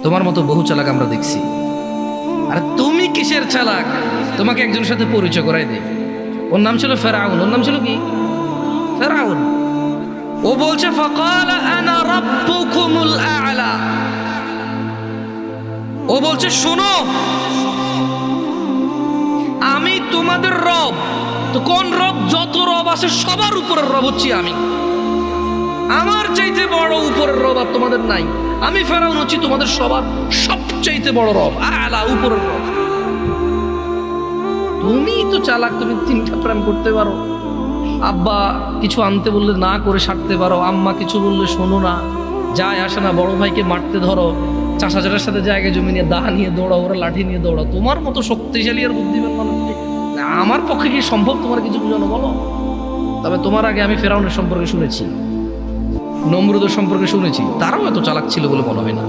তোমার মতো বহু চালাক আমরা দেখছি। আর তুমি কিসের চালাক? তোমাকে একজনের সাথে পরিচয় করাই দেই। ওর নাম ছিল ফেরাউন। ওর নাম ছিল কি? ফেরাউন। ও বলছে ফাকালা আনা রাব্বুকুমুল আ'লা। ও বলছে শোনো, আমি তোমাদের রব। তো কোন রব? যত রব আছে সবার উপরের রব হচ্ছি আমি। আমার চাইতে বড় উপরের রব আর তোমাদের নাই। আমি ফেরাউন হচ্ছি তোমাদের সবার সবচাইতে বড় রব, আলা, উপরের রব। তুমি তো চালাক, তুমি তিনটা প্রেম করতে পারো। আব্বা কিছু আনতে বললে না করে সারতে পারো, আম্মা কিছু বললে শোনো না, যায় আসে না, বড় ভাইকে মারতে ধরো, চাচাচারের সাথে জায়গায় জমি নিয়ে দা নিয়ে দৌড়াও, ওরা লাঠি নিয়ে দৌড়াও। তোমার মতো শক্তিশালী আর বুদ্ধিমান মানুষ আমার পক্ষে কি সম্ভব তোমার কিছু বুঝানো? বলো। তবে তোমার আগে আমি ফেরাউনের সম্পর্কে শুনেছি, নমরুদের সম্পর্কে শুনেছি, তারাও এত চালাক ছিল বলে মনে হয় না।